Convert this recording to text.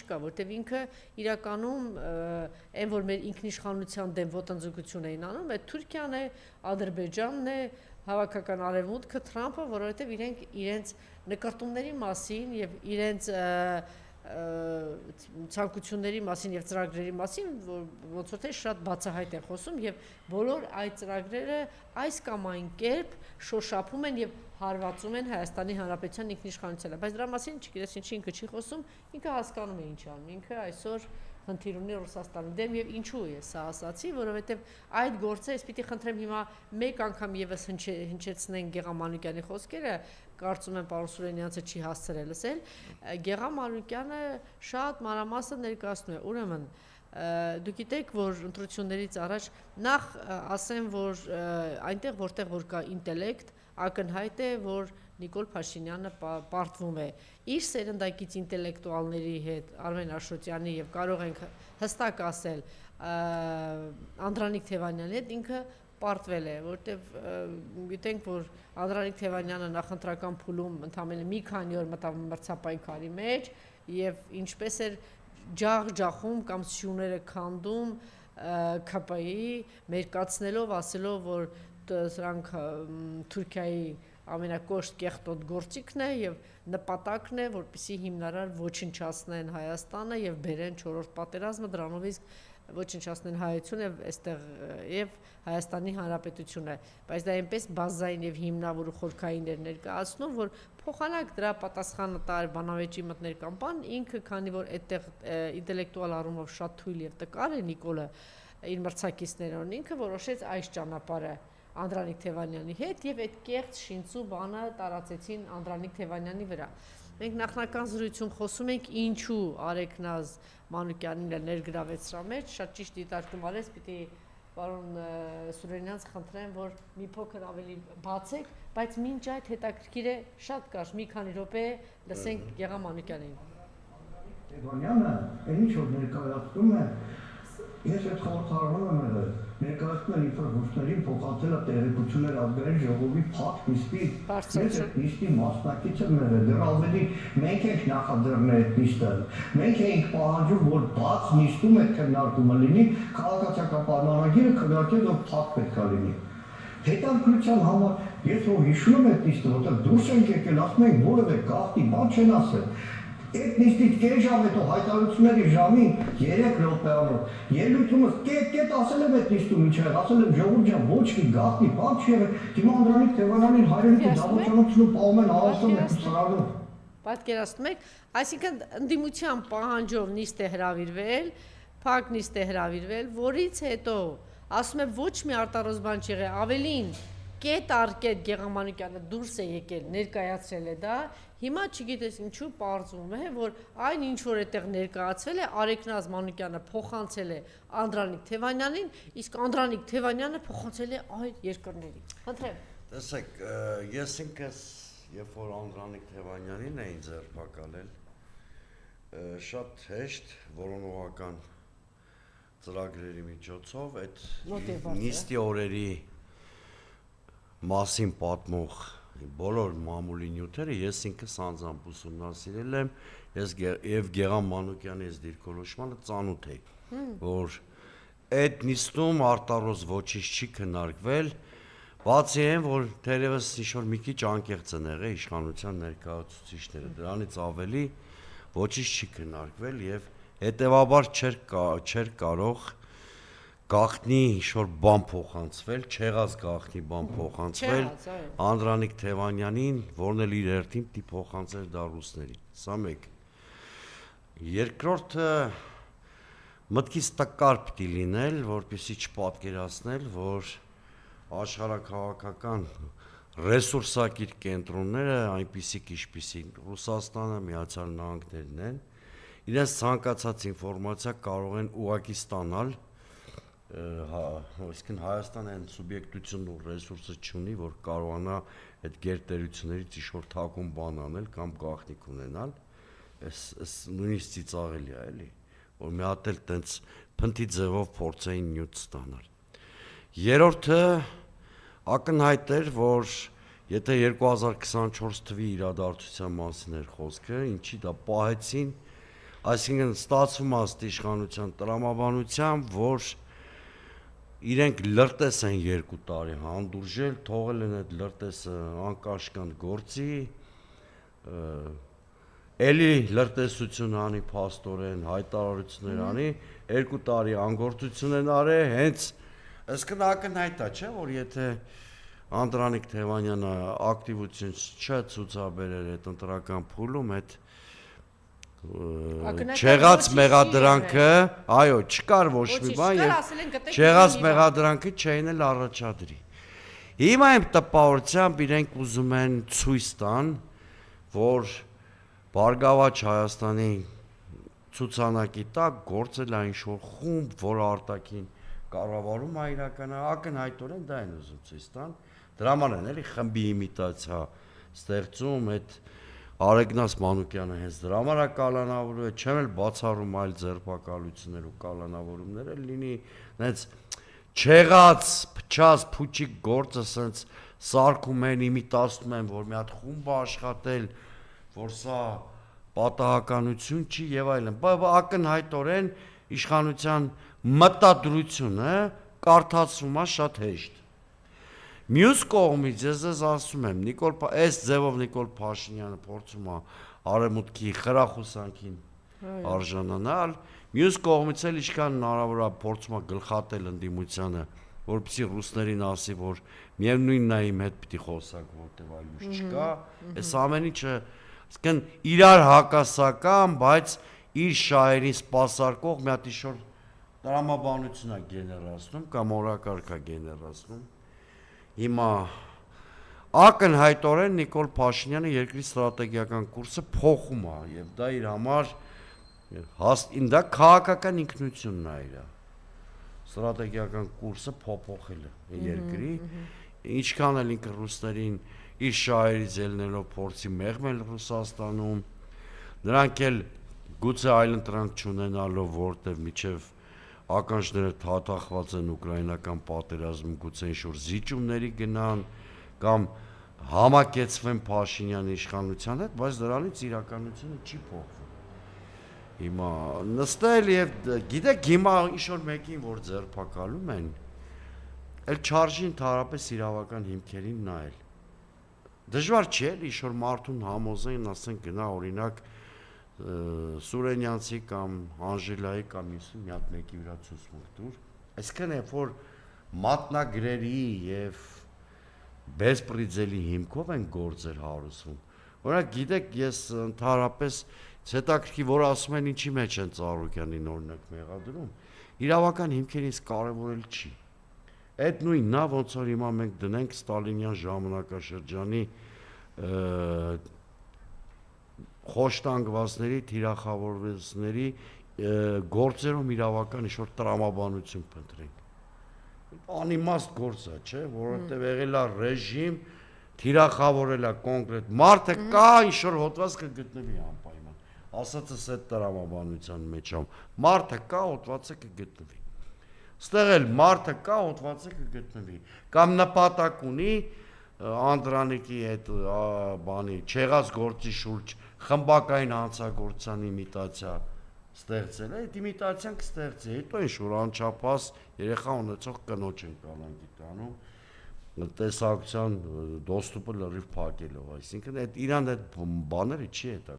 չկա, որտեվ ինքը իրականում այն որ մեր ինքնիշխանության դեմ ոտնձգություն էին անում, այդ Թուրքիան է, Ադրբեջանն է, հավաքական արևմուտքը, Թրամփը, որովհետև իրենք իրենց նկարտումների մասին եւ իրենց ցանկությունների մասին եւ ծրագրերի մասին ոնց որ թե շատ բացահայտ են խոսում եւ բոլոր այդ ծրագրերը այս կամ այն կերպ շոշափում են եւ հարվածում են Հայաստանի Հանրապետության ինքնիշխանությանը, բայց դրա մասին չգիտես ինչի ինքը չի խոսում, ինքը հասկանում է ինչ անում, ինքը այսօր խնդիր ունի Ռուսաստանի դեմ եւ ինչու է սա ասացի, որովհետեւ այդ գործը, ես պիտի խնդրեմ հիմա մեկ անգամ եւս հնչեցնեն Գեգամ Մանուկյանի խոսքերը, կարծում եմ պարոն Սուրենյանցը չի հասցրել լսել, Գեգամ Մանուկյանը շատ մանրամասն ներկայացնում է, ուրեմն դուք գիտեք, որ ընտրություններից առաջ նախ ասեմ, որ այնտեղ որտեղ որ կա ինտելեկտ, ակնհայտ է, որ Նիկոլ Փաշինյանը պարտվում է իր սերնդակից ինտելեկտուալների հետ, Արմեն Աշոտյանի եւ կարող ենք հստակ ասել Անդրանիկ Թևանյանի հետ ինքը պարտվել է, որտեվ գիտենք, որ Անդրանիկ Թևանյանը նախընտրական փուլում ընդամենը մի քանի օր մտավ մրցապայքարի մեջ եւ ինչպես էր ջախ-ջախում կամ սյուները քանդում ՔՊ-ի մերկացնելով, ասելով, որ սրանք Թուրքիայի ամենակոշտ կեղտոտ գործիքն է եւ նպատակն է, որպեսզի հիմնարար ոչնչացնեն Հայաստանը եւ բերեն 4-րդ պատերազմը, դրանով իսկ ոչնչացնեն հայությունը եւ այստեղ եւ Հայաստանի Հանրապետությունը, բայց դա այնպես բազային եւ հիմնավոր ու խորքային էր ներկայացնում, որ փոխանակ դրա պատասխանը տար բանավեճի մտներ կամ բան, ինքը քանի որ այդտեղ ինտելեկտուալ առումով շատ թույլ եւ տկար է Նիկոլը իր մրցակիցներուն, ինքը որոշեց այս ճանապարհը Անդրանիկ Թևանյանի հետ եւ այդ կեղծ շինծու բանը տարածեցին Անդրանիկ Թևանյանի վրա։ Մենք նախնական զրույցում խոսում ենք ինչու Արեգնազ Մանուկյանին ներգրավեց սրա մեջ, շատ ճիշտ դիտարկում արեց, պիտի պարոն Սուրենյանց խնդրեմ, որ մի փոքր ավելի բացեք, բայց մինչ այդ հետաքրքիր է շատ կարճ մի քանի րոպե լսենք Գեգամ Մանուկյանին։ Թևանյանը ինչ որ ներկայացնում է, ես այդ խորհրդարանում եմ եղել, ներկայացնում են ինֆորմացիաներին փոխանցել է տեղեկություններ ազգային ժողովի փակ նիստի, ես այդ նիստի մասնակից եմ եղել, դեռ ավելի մենք ենք նախաձեռնել այդ նիստը, մենք էինք պահանջում, որ բաց նիստում այդ քննարկումը լինի, քաղաքացիական պայմանագիրը քննարկել, որ փակ պետք է լինի։ Հետաքրքրության համար ես որ հիշում եմ այդ նիստը, որտեղ դուրս ենք եկել, ասում ենք որևէ գաղտնի բան չեն ասել։ Այդ նիստից կես ժամ հետո հայտարարությունների ժամին 3 րոպեանոց ելույթումս կետ ասել եմ այդ նիստում ինչ եղել, ասել եմ ժողովուրդ ջան, ոչ մի գաղտնի բան չի եղել, հիմա Անդրանիկ Թևանյանին հայրենիքի դավաճանությունում պահում են Արարատում այդ սրանում։ Պատկերացնում եք, այսինքն ընդդիմության պահանջով նիստ է հրավիրվել, փակ նիստ է հրավիրվել, որից հետո ասում եմ ոչ մի արտարոց բան չի եղել, ավելին կետ առ կետ Գեգամ Մանուկյանը դուրս է եկել, ներկայացրել է դա, հիմա չգիտես ինչու պարզվում է, որ այն ինչ որ այդտեղ ներկայացվել է, Արեգնազ Մանուկյանը փոխանցել է Անդրանիկ Թևանյանին, իսկ Անդրանիկ Թևանյանը փոխանցել է այլ երկրներին։ Խնդրեմ։ Տեսեք, ես ինքս երբ որ Անդրանիկ Թևանյանին էին ձերբակալել, շատ հեշտ որոնողական ծրագրերի միջոցով այդ նիստի օրերի մասին պատմող բոլոր մամուլի նյութերը ես ինքս անձամբ ուսումնասիրել եմ, ես եւ Գեգամ Մանուկյանի այս դիրքորոշմանը ծանոթ էի, որ այդ նիստում արտարոց ոչինչ չի քննարկվել, բացի այն, որ թերևս ինչ-որ մի քիչ անկեղծ են եղել իշխանության ներկայացուցիչները, դրանից ավելի ոչինչ չի քննարկվել եւ հետեւաբար չէր կարող գաղտնի ինչ-որ բան փոխանցվել, չեղած գաղտնի բան փոխանցվել Անդրանիկ Թևանյանին, որն էլ իր հերթին պիտի փոխանցեր դա ռուսներին։ Սա մեկ։ Երկրորդը մտքից տկար պիտի լինել, որպեսզի չպատկերացնել, որ աշխարհաքաղաքական ռեսուրսակիր կենտրոնները այնպիսիք ինչպիսիք Ռուսաստանը, Միացյալ Նահանգներն են, իրենց ցանկացած ինֆորմացիա կարող են ուղղակի ստանալ այսինքն Հայաստանը այն սուբյեկտությունն ու ռեսուրսը չունի, որ կարողանա այդ գերտերություններից ինչ-որ թաքուն բան անել կամ գաղտնիք ունենալ, այս նույնիսկ ծիծաղելի է, էլի, որ մի հատ էլ տենց փնթի ձևով փորձեին նյութ ստանալ։ Երրորդը ակնհայտ էր, որ եթե 2024 թվականի իրադարձության մասին էր խոսքը, ինչի դա պահեցին Այսինքն ստացվում է ըստ իշխանության տրամաբանությամբ, որ իրենք լրտես են 2 տարի հանդուրժել, թողել են այդ լրտեսը անկաշկանդ գործի, էլի լրտեսություն անի փաստորեն, հայտարարություններ անի, 2 տարի անգործություն են արել, հենց այսինքն ակնհայտ է, չէ, որ եթե Անդրանիկ Թևանյանը ակտիվություն չցուցաբերեր այդ ընտրական փուլում, այդ չեղած մեղադրանքը, այո, չկար ոչ մի բան եւ չեղած մեղադրանքը չէին էլ առաջադրի։ Հիմա իմ տպավորությամբ իրենք ուզում են ցույց տան, որ Բարգավաճ Հայաստանի ցուցանակի տակ գործել է ինչ-որ խումբ, որ արտաքին կառավարում է իրականա, ակնհայտորեն դա են ուզում ցույց տան։ Դրա համար են էլի խմբի իմիտացիա ստեղծում, այդ Արեգնաս Մանուկյանը հենց դրա համար է կալանավորում, չեմ էլ բացառում այլ ձերբակալություններ ու կալանավորումներ էլ լինի, հենց չեղած, փչած, փուչիկ գործը սենց սարքում են, իմիտացնում են, որ մի հատ խումբ է աշխատել, որ սա պատահականություն չի եւ այլն։ Ակնհայտորեն իշխանության մտադրությունը կարդացվում է շատ հեշտ։ Մյուս կողմից ես ասում եմ, այս ձևով Նիկոլ Փաշինյանը փորձում է արևմուտքի խրախուսանքին արժանանալ, մյուս կողմից էլ ինչքան հնարավոր է փորձում է գլխատել ընդդիմությանը, որպեսզի ռուսներին ասի, որ միևնույնն է իմ հետ պիտի խոսակ, որտեվ այլ ուժ չկա, այս ամեն ինչը այսինքն իրար հակասական, բայց իր շահերին սպասարկող մի հատ ինչ-որ տրամաբանություն է գեներացնում կամ օրակարգ է գեներացնում։ Հիմա ակնհայտորեն Նիկոլ Փաշինյանը երկրի ստրատեգիական կուրսը փոխում է եւ դա իր համար դա քաղաքական ինքնությունն է իր ստրատեգիական կուրսը փոփոխելը երկրի ինչքան էլ ինքը ռուսներին իր շահերից ելնելով փորձի մեղմել Ռուսաստանում նրանք էլ գուցե այլընտրանք չունենալով որտեվ միջև ականջները թաթախված են ուկրաինական պատերազմում, գուցե ինչ-որ զիջումների գնան կամ համակեցվեն Փաշինյանի իշխանության հետ, բայց դրանից իրականությունը չի փոխվում։ Հիմա նստել եւ գիտեք հիմա ինչ-որ մեկին որ ձերբակալում են, էլ չարժի ընդհանրապես իրավական հիմքերին նայել։ Դժվար չէ, ինչ-որ մարդուն համոզեն, ասեն գնա օրինակ Սուրենյանցի կամ Անժելայի կամ մի հատ մեկի վրա ցուցմունք տուր, այսինքն երբ որ մատնագրերի եւ բեսպրիձելի հիմքով են գործեր հարուցվում, օրինակ գիտեք ես ընդհանրապես հետաքրքիր որ ասում են ինչի մեջ են Ծառուկյանին օրինակ մեղադրում, իրավական հիմքերից կարևորել չի։ Այդ նույնն է ոնց որ հիմա մենք դնենք Ստալինյան ժամանակաշրջանի խոշտանգվածների, թիրախավորվածների գործերում իրավական ինչ-որ տրամաբանություն փնտրենք։ Անիմաստ գործ է, չէ, որովհետև եղել է ռեժիմ, թիրախավորել է կոնկրետ մարդը կա ինչ-որ հոդված կգտնվի անպայման։ Ասածս այդ տրամաբանության մեջ է։ Մարդը կա, հոդվածը կգտնվի։ Ստեղ էլ մարդը կա, հոդվածը կգտնվի։ Կամ նպատակ ունի Անդրանիկի այդ բանի չեղած գործի շուրջ խմբակային հանցագործության իմիտացիա ստեղծել է, այդ իմիտացիան կստեղծի, հետո ինչ-որ անչափահաս երեխա ունեցող կնոջ են կանանքի տանում տեսակցության դոստուպը լրիվ փակելով, այսինքն այդ իրան այդ բաները չի հետա